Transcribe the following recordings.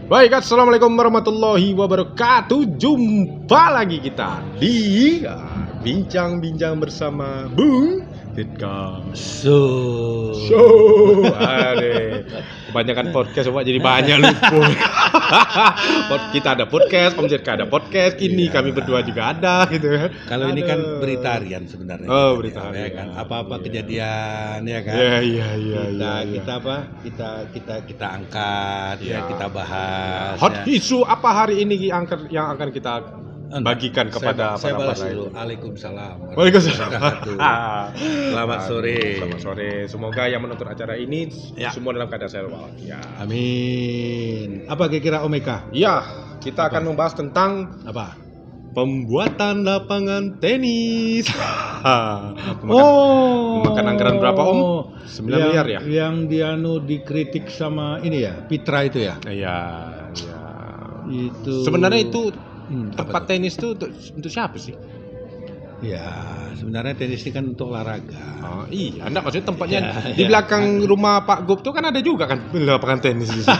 Baik, assalamualaikum warahmatullahi wabarakatuh. Jumpa lagi kita di bincang-bincang bersama Bung Titka Show. Ade, kebanyakan podcast coba jadi banyak lupa. Kita ada podcast, Om Titka ada podcast, kini kami berdua juga ada gitu kan. Kalau ini kan berita harian sebenarnya. Oh, berita harian. Ya kan? Apa-apa kejadian ya kan. Kita angkat ya, kita bahas. Hot ya. isu apa hari ini yang akan kita bagikan kepada saya para balas dulu. pendengar. Waalaikumsalam. Waalaikumsalam. Selamat sore. Selamat sore. Semoga yang menonton acara ini semua dalam keadaan sehat walafiat. Amin. Apa kira-kira Omeka? Iya, kita akan membahas tentang Apa? pembuatan lapangan tenis. Oh. Makan anggaran berapa Om? 9 miliar ya? Yang dikritik sama ini ya, Pitra itu ya. Iya. Itu. Sebenarnya itu apa tempat tenis itu untuk siapa sih? Ya, sebenarnya tenis ini kan untuk olahraga. Oh, iya, enggak maksudnya tempatnya di belakang rumah Pak Gop tuh kan ada juga kan lapangan tenis di situ.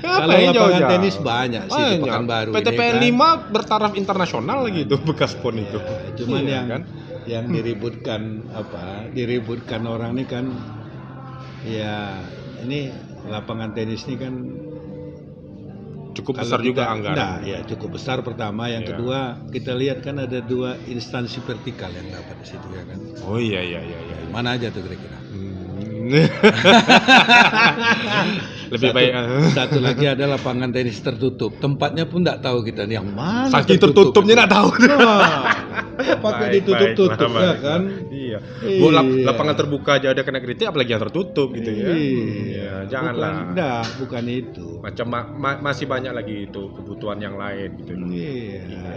Kalau lapangan tenis banyak sih di Pekanbaru PTPN ini kan. 5 bertaraf internasional lagi itu bekas pon itu. Cuman Iya, yang diributkan orang ini kan ya ini lapangan tenis ini kan cukup besar juga anggaran. Ya cukup besar pertama, yang kedua kita lihat kan ada 2 instansi vertikal yang dapat di situ ya kan. Oh iya. Mana aja tuh kira-kira? Lebih baik satu lagi ada lapangan tenis tertutup. Tempatnya pun enggak tahu kita nih yang mana. saking tertutupnya enggak tahu. Pakai ditutup-tutup ya kan. Iya. Lapangan terbuka aja ada kena kritik apalagi yang tertutup gitu ya. Iya, janganlah. Bukan itu. Macam masih banyak lagi itu kebutuhan yang lain gitu.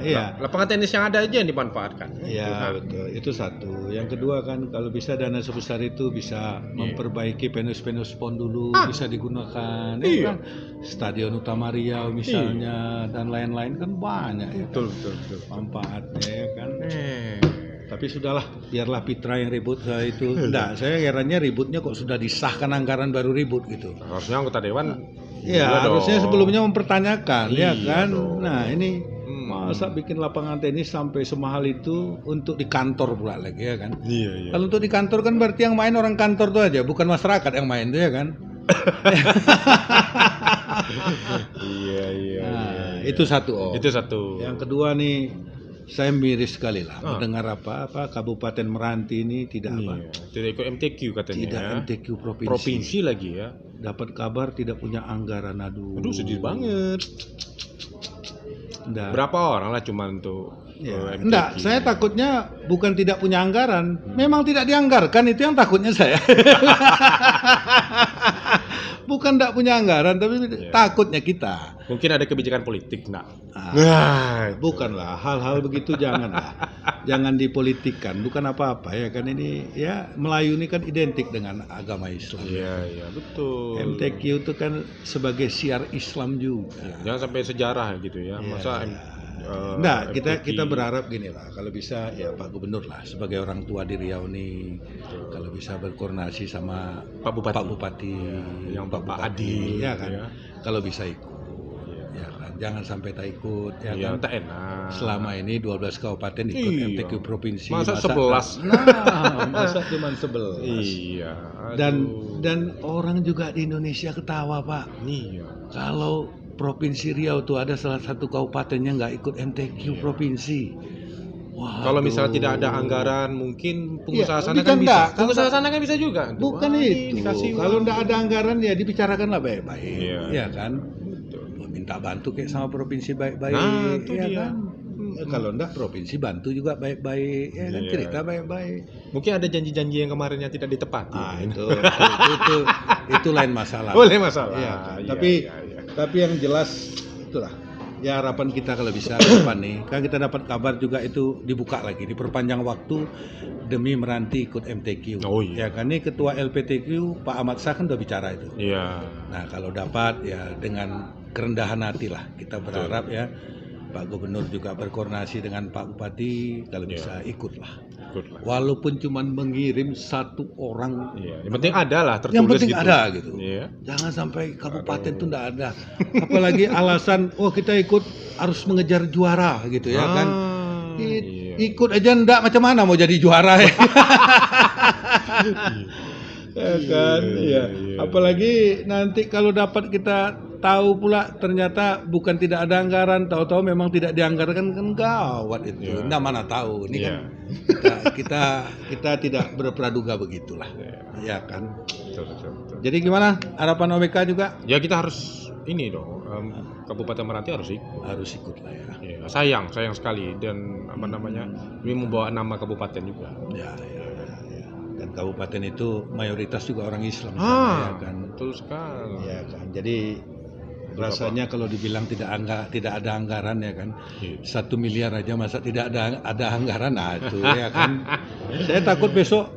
Iya. Lapangan tenis yang ada aja yang dimanfaatkan. Iya, betul. Itu satu. Yang kedua kan kalau bisa dana sebesar itu bisa memperbaiki penus-penus pon dulu bisa digunakan. Kan? Stadion Utama Riau misalnya dan lain-lain kan banyak ya. Betul. Manfaatnya ya kan. Tapi sudahlah, biarlah Pitra yang ribut itu. Enggak, saya herannya ributnya kok sudah disahkan anggaran baru ribut gitu. Harusnya anggota dewan. Iya, harusnya sebelumnya mempertanyakan ya kan. Dong. Nah, ini masa bikin lapangan tenis sampai semahal itu untuk di kantor pula lagi ya kan. Iya. Kalau untuk di kantor kan berarti yang main orang kantor tuh aja, bukan masyarakat yang main tuh ya kan. Iya. Nah, itu satu. Itu satu. Yang kedua nih, saya miris sekali lah mendengar apa Kabupaten Meranti ini tidak ikut MTQ katanya. Tidak MTQ provinsi. Provinsi lagi ya. Dapat kabar tidak punya anggaran. Aduh sedih banget. Berapa orang lah cuma untuk MTQ. Enggak, saya takutnya bukan tidak punya anggaran, memang tidak dianggarkan, itu yang takutnya saya. Bukan tidak punya anggaran, tapi takutnya kita. Mungkin ada kebijakan politik, bukanlah hal-hal begitu, jangan dipolitikkan, bukan apa-apa ya kan. Ini ya Melayu ini kan identik dengan agama Islam. Iya betul. MTQ itu kan sebagai syiar Islam juga. Jangan sampai sejarah gitu ya. Masa kita berharap gini lah, kalau bisa ya Pak Gubernur lah sebagai orang tua di Riau nih, kalau bisa berkoordinasi sama Pak Bupati yang Pak Adi ya kan, kalau bisa ikut ya kan, jangan sampai tak ikut ya kan. Tak enak. Selama ini 12 kabupaten ikut MTQ provinsi, masa 11? Masa cuma 11. Iya. Dan orang juga di Indonesia ketawa Pak. Iya. Kalau Provinsi Riau tuh ada salah satu kabupatennya nggak ikut MTQ provinsi. Kalau misalnya tidak ada anggaran, mungkin pengusaha sana kan bisa. Pengusaha sana kan bisa juga. Bukan itu. Kalau nggak ada anggaran ya dibicarakanlah baik-baik. Iya kan. Minta bantu kayak sama provinsi baik-baik. Nah, itu ya dia. Kan? Kalau enggak provinsi bantu juga baik-baik, ya kan, cerita baik-baik. Mungkin ada janji-janji yang kemarin yang tidak ditepati. Itu lain masalah. Boleh masalah. Ya, kan? Tapi yang jelas itulah. Ya harapan kita kalau bisa ke depan nih, kan kita dapat kabar juga itu dibuka lagi, diperpanjang waktu demi Meranti ikut MTQ. Ya kan, ini ketua LPTQ Pak Ahmad Shah kan udah bicara itu. Iya. Nah kalau dapat ya dengan kerendahan hati lah kita berharap ya Pak Gubernur juga berkoordinasi dengan Pak Bupati, kalau Iya. bisa ikutlah. Ikutlah. Walaupun cuma mengirim 1 orang, Iya, yang penting ada lah tertulis yang penting gitu. ada gitu. Iya. Jangan sampai kabupaten itu enggak ada. Apalagi alasan, kita ikut harus mengejar juara gitu ya kan. Iya. Ikut aja enggak, macam mana mau jadi juara ya. Ya kan, Iya, iya. iya. Apalagi nanti kalau dapat kita tahu pula ternyata bukan tidak ada anggaran, tahu-tahu memang tidak dianggarkan, kan gawat itu. Iya. Nah, mana tahu. Ini Iya. kan kita tidak berpraduga begitulah. Ya kan. Betul. Jadi gimana harapan OBK juga? Ya kita harus ini dong, Kabupaten Meranti harus ikut. Harus ikut lah ya. Ya, sayang sekali dan apa namanya, ini membawa nama kabupaten juga. Ya. Dan kabupaten itu mayoritas juga orang Islam sana, ya kan. Betul sekali. Ya kan. Jadi rasanya kalau dibilang tidak ada anggaran ya kan. Iya. 1 miliar aja masa tidak ada anggaran, nah itu ya kan. Saya takut besok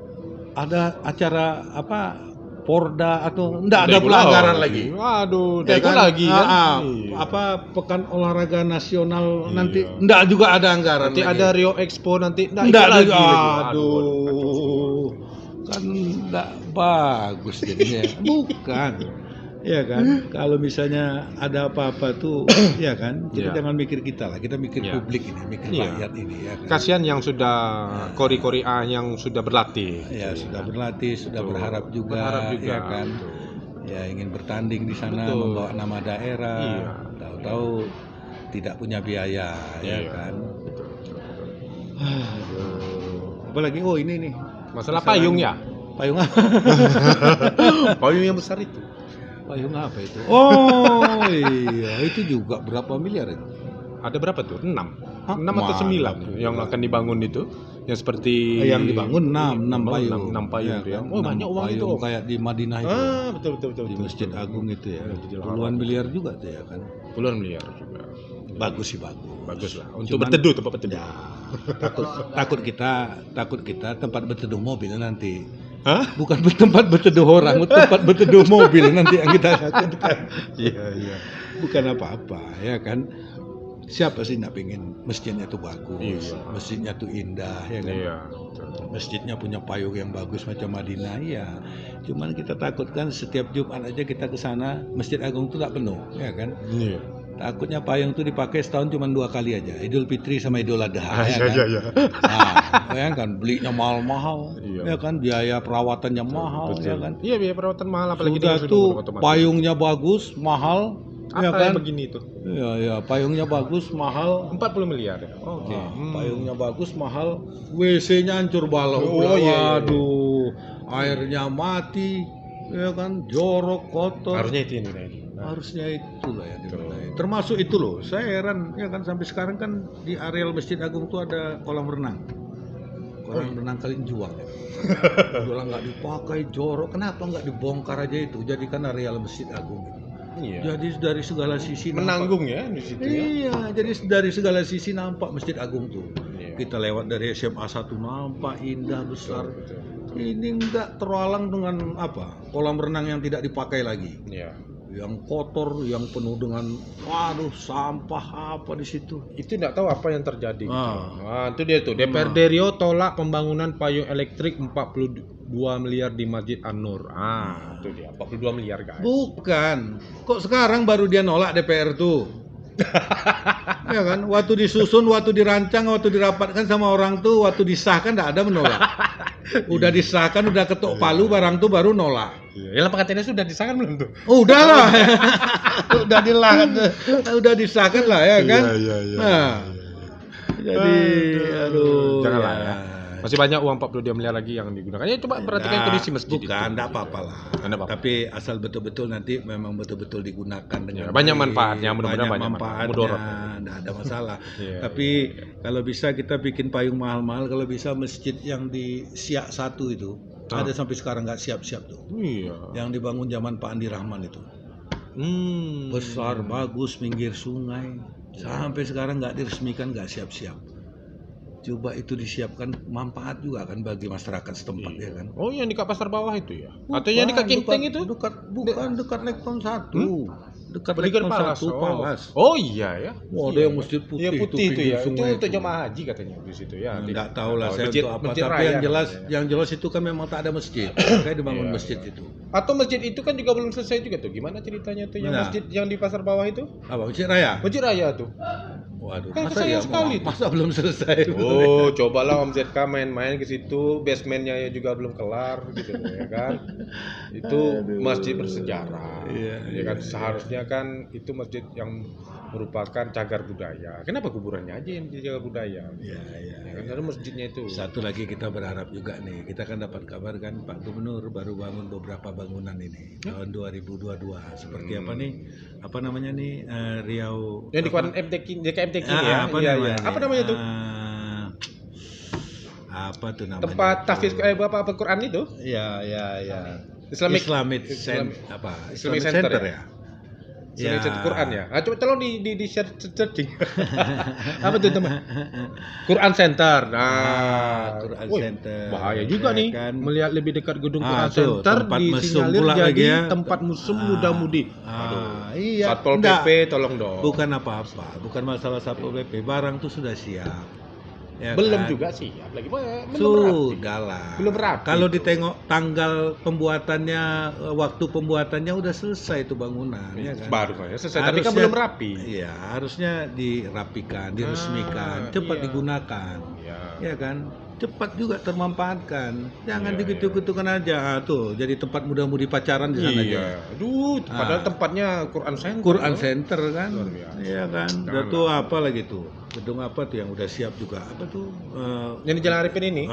ada acara apa Porda atau enggak ada pula anggaran lagi. Waduh, Ya ikut kan? lagi kan. Iya. Apa pekan olahraga nasional Iya. nanti enggak juga ada anggaran Nanti lagi. ada Rio Expo nanti Enggak ikut lagi. Aduh. Kan enggak bagus jadinya. Bukan. Ya kan, kalau misalnya ada apa-apa tuh, ya kan, kita Iya. jangan mikir kita lah, kita mikir Iya. publik ini, mikir Iya. rakyat ini, ya kan. Kasihan yang sudah kori-kori A yang sudah berlatih. Ya sudah berlatih, sudah Betul. berharap juga, Berharap juga, ya kan. betul. Ya ingin bertanding di sana, Betul. membawa nama daerah, Iya. tahu-tahu tidak punya biaya, ya Iya. kan. Betul. Apalagi, ini nih, Masalah payung ya? payung apa? Payung yang besar itu. Payung apa itu? Oh iya, itu juga berapa miliar itu? Ada berapa tuh? 6. Hah? 6 atau Mana 9 tuh? yang akan dibangun itu. Yang seperti Yang dibangun 6 payung. 6 payung Ya ya. kan? Oh, 6 banyak uang itu. payung kayak di Madinah itu. Betul. Di Masjid Agung itu ya. Di Jalan Puluhan Arab. miliar juga tuh ya kan. Puluhan miliar juga. Bagus sih bagus. Bagus lah. Untuk Cuman- berteduh, tempat berteduh. Ya, takut kita tempat berteduh mobil nanti. Hah? Bukan tempat berteduh orang, tempat berteduh mobil nanti yang kita takutkan. Iya. Bukan apa-apa ya kan. Siapa sih nggak pengen masjidnya tuh bagus, Iya. masjidnya tuh indah ya kan. Iya. Masjidnya punya payung yang bagus macam Madinah ya. Cuman kita takutkan setiap Jumat aja kita ke sana, Masjid Agung itu tak penuh, ya kan? Iya. Takutnya payung itu dipakai setahun cuma 2 kali aja, Idul Fitri sama Idul Adha, ya kan? Iya. Nah, bayangkan belinya mahal-mahal, Iya. ya kan? Biaya perawatannya mahal, Betul. ya kan? Iya, biaya perawatan mahal apalagi Sudah dengan tuh otomatis. payungnya bagus, mahal, Apa ya kan? yang begini itu? Iya, payungnya bagus, mahal. 40 miliar ya. Oke. Nah, payungnya bagus, mahal, WC-nya hancur balau. Oh, iya. Waduh, airnya mati, ya kan, jorok, kotor. Harusnya itu ini. Harusnya itulah yang dibenahi. Termasuk itu loh, saya heran ya kan sampai sekarang kan di areal Masjid Agung itu ada kolam renang. Kolam renang Kalinjuang ya. Udah nggak dipakai, jorok, kenapa nggak dibongkar aja itu? Jadikan areal Masjid Agung. Iya. Jadi dari segala sisi Menanggung ya di situ ya. Iya, jadi dari segala sisi nampak Masjid Agung tuh. Iya. Kita lewat dari SMA 1 nampak indah besar. Betul. Ini enggak terhalang dengan apa? Kolam renang yang tidak dipakai lagi. Iya. Yang kotor, yang penuh dengan sampah apa di situ. Itu tidak tahu apa yang terjadi. Gitu. Ah. Wah, itu dia tuh. DPRD Riau tolak pembangunan payung elektrik 42 miliar di Masjid An-Nur. Itu dia 42 miliar guys. Bukan. Kok sekarang baru dia nolak DPR tuh? Ya kan, waktu disusun, waktu dirancang, waktu dirapatkan sama orang tuh, waktu disahkan enggak ada menolak. Udah disahkan, udah ketok palu, barang tuh baru nolak. Ya, LPKTN sudah disahkan belum tuh? Udah lah, udah disahkan lah ya kan. Iya. Nah, jadi aduh. Janganlah ya. Masih banyak uang 42 miliar lagi yang digunakan. Ya coba perhatikan kondisi masjid itu. Bukan, enggak apa-apa lah. Nggak apa-apa. Tapi asal betul-betul nanti memang betul-betul digunakan dengan Ya, banyak baik, manfaatnya, mudah-mudahan banyak manfaatnya, mudarat. enggak ada masalah. Iya, Tapi kalau bisa kita bikin payung mahal-mahal, kalau bisa masjid yang di Siak 1 itu ada sampai sekarang nggak siap-siap tuh. Iya. Yang dibangun zaman Pak Andi Rahman itu. Besar, bagus, pinggir sungai. Sampai sekarang nggak diresmikan, nggak siap-siap. Coba itu disiapkan, manfaat juga kan bagi masyarakat setempat ya kan. Oh, yang dekat pasar bawah itu ya? Atau yang dekat Kinting itu? Bukan dekat Lekton 1. dekat Pendidikan Lekon Palas. 1 Palas. Oh iya ya. Wah, ada Iya. yang masjid putih. Iya putih itu ya. Itu sungai untuk jemaah haji katanya di situ ya. Nggak tahu lah saya Masjid, untuk apa. masjid Tapi raya yang jelas itu kan memang tak ada masjid. Makanya dibangun Iya, masjid iya. itu. Atau masjid itu kan juga belum selesai juga tuh. Gimana ceritanya tuh yang Nah. masjid yang di pasar bawah itu? Apa masjid raya? Masjid raya tuh. Waduh, Kan masa sayang ya sekali tuh. masa belum selesai? Oh, cobalah Om ZK main-main ke situ, basementnya ya juga belum kelar gitu ya kan. Itu masjid bersejarah. Iya, Ya kan seharusnya kan itu masjid yang merupakan cagar budaya. Kenapa kuburannya aja yang cagar budaya? Iya, iya. Ya kan ada masjidnya itu. Satu lagi kita berharap juga nih, kita kan dapat kabar kan Pak Gubernur baru bangun beberapa bangunan ini tahun 2022. Seperti apa nih? Apa namanya nih? Riau. Yang di kawasan JKMTQ ya. Apa Iya, namanya? iya. Apa namanya tuh? Apa tuh namanya? Tempat tahfiz Bapak Al-Quran itu? Iya, iya, iya. Islamic apa? Islamic Center ya? Ya. Islamic Quran ya. Ah, coba tolong di share searching. Apa tuh teman? Quran Center. Nah, Quran woi, Center. bahaya juga Ya nih kan? melihat lebih dekat gedung Quran tuh, Center tempat mesum disinyalir pula jadi lagi ya. tempat mesum muda-mudi. Iya. Satpol enggak. PP tolong dong. Bukan apa-apa, bukan masalah Satpol PP. Barang tuh sudah siap. Ya belum kan? juga sih, apalagi belum rapi. Sudahlah. Belum rapi. Kalau ditengok tanggal pembuatannya, waktu pembuatannya udah selesai itu bangunan, ya kan? Baru kan ya selesai, tapi kan Harusnya- belum rapi. Iya, harusnya dirapikan, diresmikan, cepat iya. digunakan, Ya. ya kan? Cepat juga termanfaatkan. Jangan Iya, digetuk-getukan aja. Tuh, jadi tempat muda-mudi pacaran di sana aja. Iya. Aduh, padahal tempatnya Quran Center. Quran loh. Center kan, Luar biasa. iya kan. Jangan Udah tuh apa lagi tuh? Gedung apa tuh yang udah siap juga? Apa tuh? Yang di Jalan Arifin ini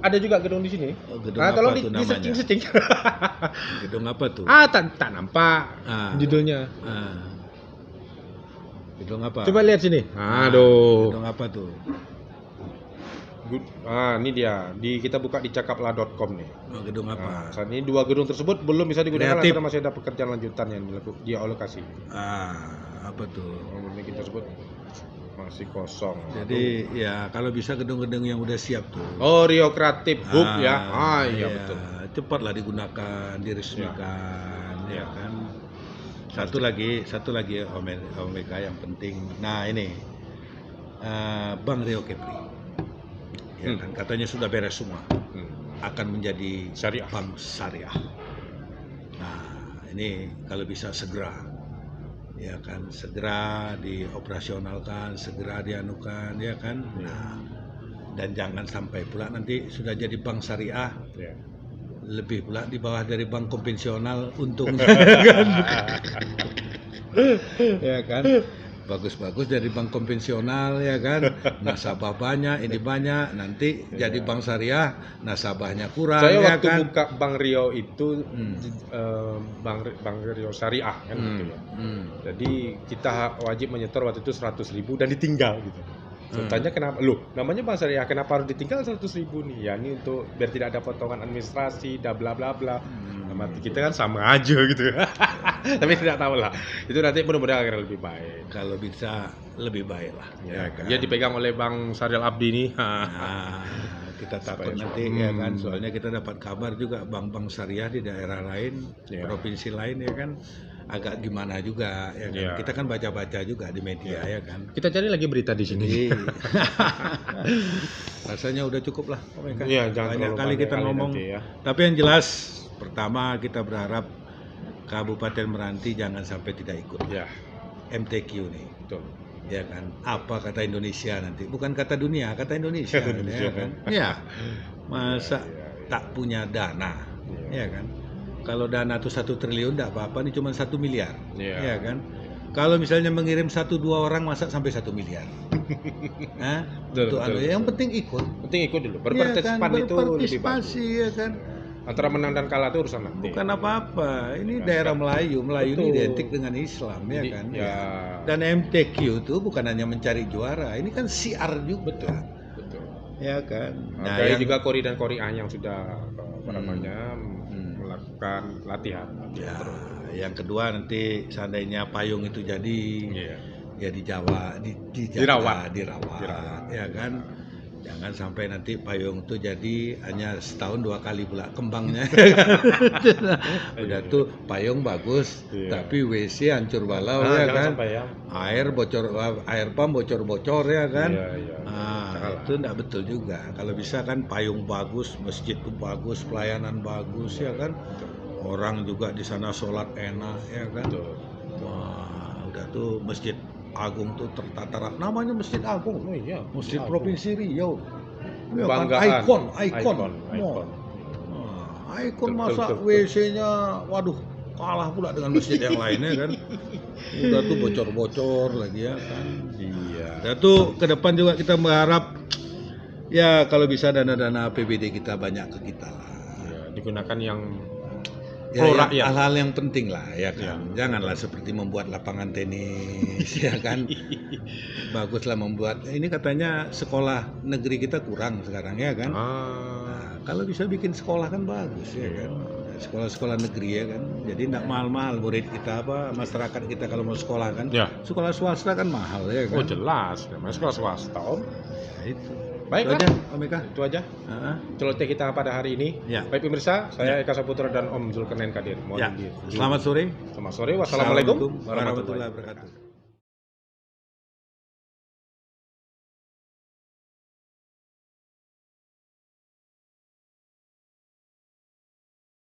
ada juga gedung di sini. Gedung Tolong apa tuh di namanya? searching. Gedung apa tuh? Tak nampak Ah. judulnya. Gedung apa? Coba lihat sini. Aduh. Gedung apa tuh? Ini dia. Kita buka di cakaplah.com nih. Gedung apa? Saat ini 2 gedung tersebut belum bisa digunakan Kreatif. karena masih ada pekerjaan lanjutan yang dia alokasi. Apa tuh? Ini kita sebut masih kosong. Jadi ya kalau bisa gedung-gedung yang udah siap tuh. Oh, Rio Kreatif Hub ya. Iya betul. Cepatlah digunakan, diresmikan, ya kan. Satu lagi OMK yang penting. Nah ini Bank Rio Kepri. Ya kan katanya sudah beres semua. Akan menjadi Syariah. bank syariah. Nah ini kalau bisa segera, ya kan, segera dioperasionalkan, segera dianukan, ya kan. Nah dan jangan sampai pula nanti sudah jadi bank syariah, lebih pula di bawah dari bank konvensional untungnya, kan? Ya kan. Bagus-bagus dari bank konvensional, ya kan, nasabah banyak, ini banyak, nanti jadi bank syariah, nasabahnya kurang. Saya ya waktu kan? buka Bank Rio itu Bank Rio Syariah kan gitu ya. Jadi kita wajib menyetor waktu itu 100.000 dan ditinggal gitu. Saya tanya kenapa? Loh, namanya Bank Syariah, kenapa harus ditinggal 100.000 nih? Ya ini untuk biar tidak ada potongan administrasi, bla bla bla. Sama kita kan sama aja gitu. Tapi tidak tahu lah. Itu nanti mudah-mudahan akan lebih baik. Kalau bisa lebih baik lah. Ya, kan? dia dipegang oleh Bang Syariel Abdi nih. Kita takut Supaya nanti ya kan, soalnya kita dapat kabar juga bank-bank syariah di daerah lain, provinsi lain, ya kan, agak gimana juga, ya kan. Kita kan baca-baca juga di media, ya kan. Kita cari lagi berita di sini. Rasanya udah cukup lah. Iya, jangan banyak terlalu kali kita kali ngomong. nanti ya. Tapi yang jelas, pertama kita berharap Kabupaten Meranti jangan sampai tidak ikut. Ya, MTQ nih. betul. Ya kan, apa kata Indonesia nanti, bukan kata dunia, kata Indonesia, Indonesia, ya kan. Ya, masa tak punya dana, ya kan. Kalau dana tuh 1 triliun enggak apa-apa, ini cuma 1 miliar, ya kan. Kalau misalnya mengirim 1-2 orang, masa sampai 1 miliar. Nah, Betul. yang penting ikut. Penting ikut dulu. Ya kan, Berpartisipasi itu lebih bagus. berpartisipasi, ya kan. Antara menang dan kalah itu urusan nanti. Bukan apa-apa. Ini daerah Melayu ini identik dengan Islam, ya kan. Ya. Dan MTQ itu bukan hanya mencari juara, ini kan siar juga. Betul. Ya kan. Nah, yang juga Kori dan Koriah yang sudah melakukan latihan. Ya, yang kedua nanti seandainya payung itu jadi, ya di Jawa, dirawat, ya kan. Jangan sampai nanti payung tuh jadi hanya setahun 2 kali pula kembangnya. Udah tuh payung bagus, tapi WC hancur balau ya kan. Air pump bocor-bocor ya kan. Itu enggak betul juga. Kalau bisa kan payung bagus, masjid tuh bagus, pelayanan bagus ya kan. Orang juga di sana sholat enak ya kan. Wah, udah tuh masjid Agung tuh tertata rapi. Namanya Masjid Agung. Oh iya, Masjid Provinsi Riau. Ya, Banggaan. ikon. Ikon masa WC-nya, waduh, kalah pula dengan masjid yang lainnya kan. Udah tuh bocor-bocor lagi ya kan. Iya. Udah tuh ke depan juga kita berharap ya kalau bisa dana-dana APBD kita banyak ke kita lah. Ya, digunakan yang ya, hal-hal yang penting lah ya kan. Janganlah seperti membuat lapangan tenis ya kan. Baguslah membuat. Ini katanya sekolah negeri kita kurang sekarang ya kan. Nah, kalau bisa bikin sekolah kan bagus ya kan. Sekolah-sekolah negeri ya kan. Jadi tidak mahal-mahal murid kita masyarakat kita kalau mau sekolah kan. Ya. Sekolah swasta kan mahal ya kan. Oh jelas, namanya sekolah swasta Om. Ya, itu. Baiklah, Om Eka. Itu aja celoteh kita pada hari ini. Ya. Baik pemirsa, saya Eka Saputra dan Om Zulkarnain Kadir. Selamat sore. Selamat sore. Wassalamualaikum warahmatullahi wabarakatuh.